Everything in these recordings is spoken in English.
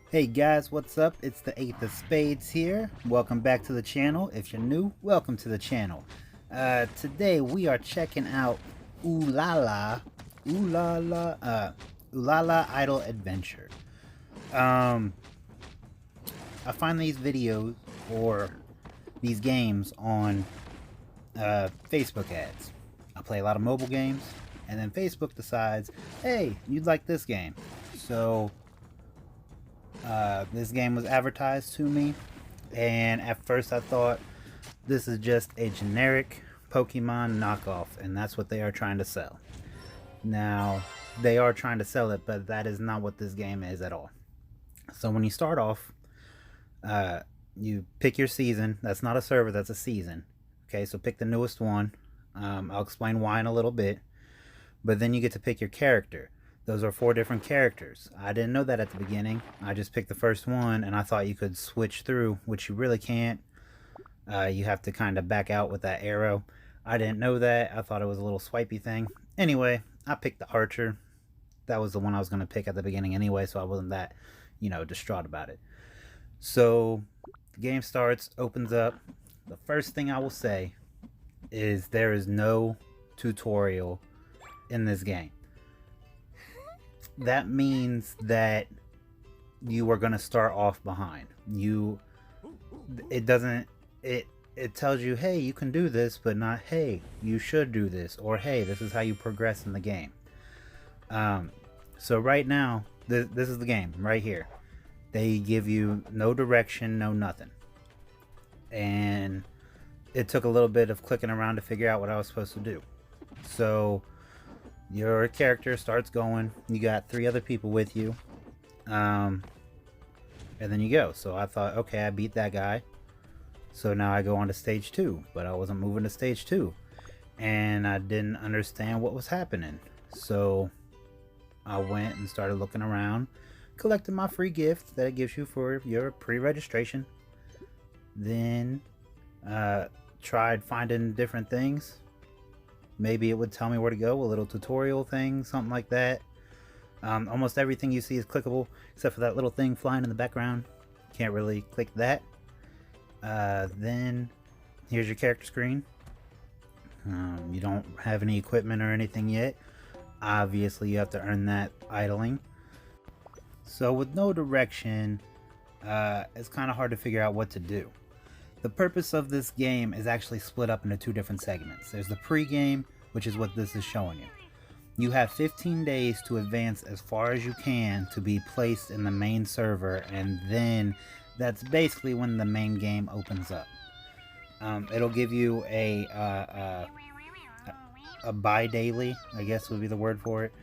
Hey guys, what's up? It's the AthaSpades here. Welcome back to the channel. If you're new, welcome to the channel. Today we are checking out Ulala, Ulala Idle Adventure. I find these videos or these games on Facebook ads. I play a lot of mobile games, and then Facebook decides, hey, you'd like this game. So this game was advertised to me, and at first I thought this is just a generic Pokemon knockoff, and that's what they are trying to sell. Now, they are trying to sell it, but that is not what this game is at all. So when you start off, you pick your season. That's not a server, that's a season. Okay, so pick the newest one. I'll explain why in a little bit. But then you get to pick your character. Those are 4 different characters. I didn't know that at the beginning. I just picked the first one, and I thought you could switch through, which you really can't. You have to kind of back out with that arrow. I didn't know that. I thought it was a little swipey thing. Anyway, I picked the archer. That was the one I was going to pick at the beginning anyway, so I wasn't that, distraught about it. So the game starts, opens up. The first thing I will say is there is no tutorial in this game. That means that you are going to start off behind. It tells you, hey, you can do this, but not, hey, you should do this, or hey, this is how you progress in the game. So right now, this is the game right here. They give you no direction, no nothing. And it took a little bit of clicking around to figure out what I was supposed to do. So your character starts going. You got 3 other people with you. And then you go. So I thought, okay, I beat that guy. So now I go on to stage 2. But I wasn't moving to stage 2. And I didn't understand what was happening. So I went and started looking around, collecting my free gift that it gives you for your pre-registration. Then tried finding different things. Maybe it would tell me where to go, a little tutorial thing, something like that. Almost everything you see is clickable, except for that little thing flying in the background. Can't really click that. Then here's your character screen. You don't have any equipment or anything yet. Obviously, you have to earn that idling. So with no direction, it's kind of hard to figure out what to do. The purpose of this game is actually split up into 2 different segments. There's the pre-game, which is what this is showing you. You have 15 days to advance as far as you can to be placed in the main server, and then that's basically when the main game opens up. It'll give you a bi-daily, I guess would be the word for it,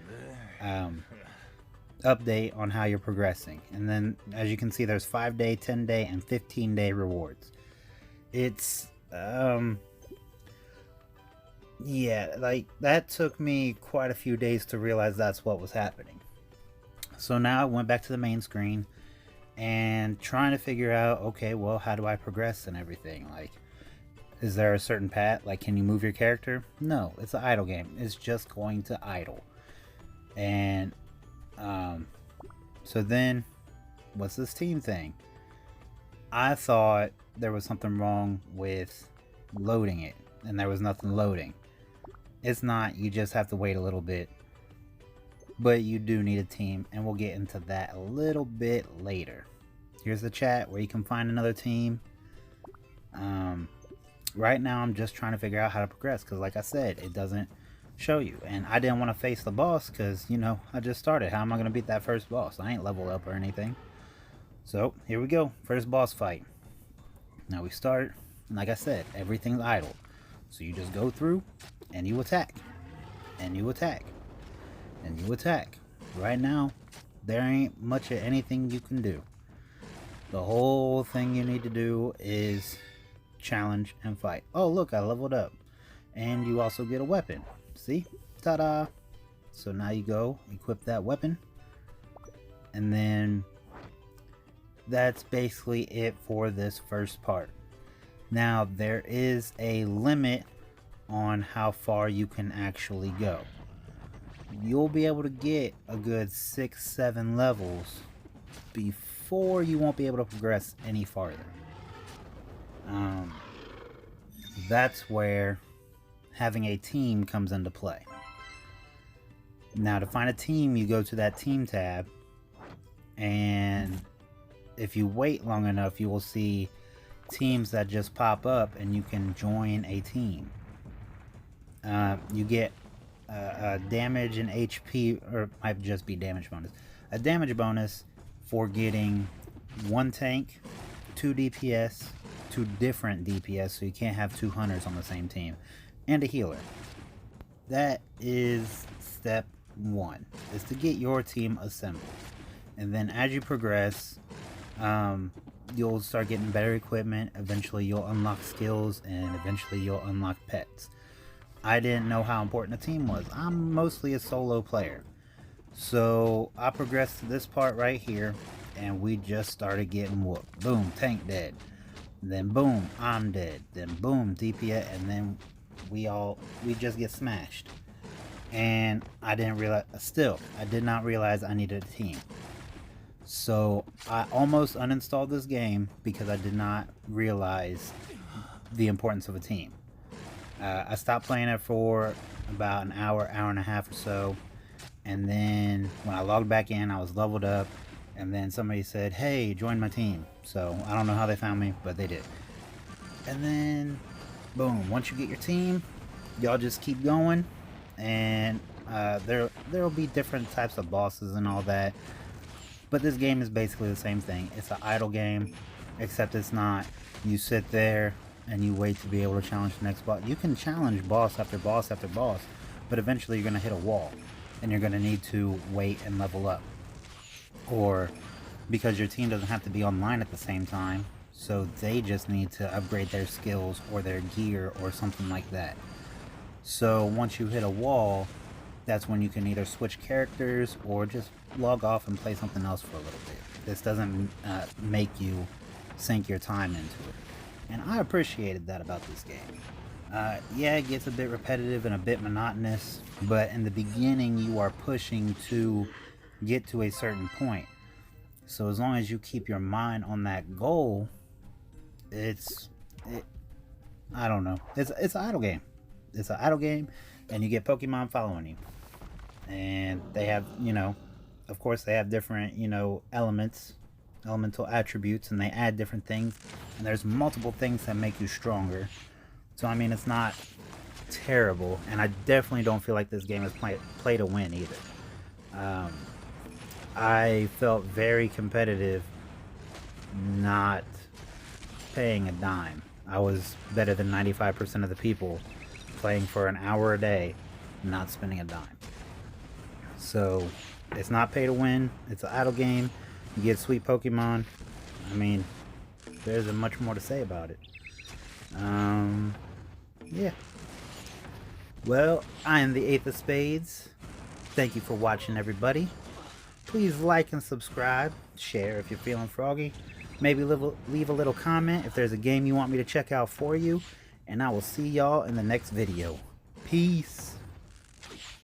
update on how you're progressing. And then, as you can see, there's 5-day, 10-day, and 15-day rewards. It's yeah, like that took me quite a few days to realize that's what was happening. So now I went back to the main screen and trying to figure out, okay, well, how do I progress and everything? Like, is there a certain path? Like, can you move your character? No, it's an idle game. It's just going to idle. And so then what's this team thing? I thought there was something wrong with loading it, and there was nothing loading. It's not. You just have to wait a little bit, but you do need a team, and we'll get into that a little bit later. Here's the chat where you can find another team. Right now I'm just trying to figure out how to progress, because like I said, it doesn't show you, and I didn't want to face the boss because, I just started. How am I going to beat that first boss? I ain't leveled up or anything. So here we go, first boss fight. Now we start, and like I said, everything's idle. So you just go through, and you attack, and you attack, and you attack. Right now, there ain't much of anything you can do. The whole thing you need to do is challenge and fight. Oh look, I leveled up. And you also get a weapon. See? Ta-da! So now you go, equip that weapon, and then that's basically it for this first part. Now there is a limit on how far you can actually go. You'll be able to get a good 6-7 levels before 4, you won't be able to progress any farther. That's where having a team comes into play. Now, to find a team, you go to that team tab, and if you wait long enough, you will see teams that just pop up, and you can join a team. You get a damage and HP, or it might just be damage bonus. A damage bonus for getting 1 tank, 2 DPS, 2 different DPS, so you can't have 2 hunters on the same team, and a healer. That is step 1, is to get your team assembled. And then as you progress, you'll start getting better equipment. Eventually you'll unlock skills, and eventually you'll unlock pets. I didn't know how important a team was. I'm mostly a solo player. So I progressed to this part right here, and we just started getting whooped. Boom, tank dead. Then boom, I'm dead. Then boom, DPS, and then we just get smashed. And I didn't realize, I did not realize I needed a team. So I almost uninstalled this game because I did not realize the importance of a team. I stopped playing it for about an hour, hour and a half or so, and then when I logged back in, I was leveled up, and then somebody said, hey, join my team. So I don't know how they found me, but they did. And then boom, once you get your team, y'all just keep going, and there'll be different types of bosses and all that, but this game is basically the same thing. It's an idle game, except it's not. You sit there and you wait to be able to challenge the next boss. You can challenge boss after boss after boss, but eventually you're going to hit a wall, and you're going to need to wait and level up. Or because your team doesn't have to be online at the same time, so they just need to upgrade their skills or their gear or something like that. So once you hit a wall, that's when you can either switch characters or just log off and play something else for a little bit. This doesn't make you sink your time into it. And I appreciated that about this game. Yeah, it gets a bit repetitive and a bit monotonous, but in the beginning you are pushing to get to a certain point. So as long as you keep your mind on that goal, I don't know. It's an idle game. It's an idle game, and you get Pokemon following you. And they have, of course they have different, elemental attributes, and they add different things, and there's multiple things that make you stronger. So I mean, it's not terrible, and I definitely don't feel like this game is play to win either. I felt very competitive not paying a dime. I was better than 95% of the people playing for an hour a day, not spending a dime. So it's not pay to win, it's an idle game. You get sweet Pokemon. I mean, there isn't much more to say about it. Yeah. Well, I am the AthaSpades. Thank you for watching, everybody. Please like and subscribe. Share if you're feeling froggy. Maybe leave a little comment if there's a game you want me to check out for you. And I will see y'all in the next video. Peace.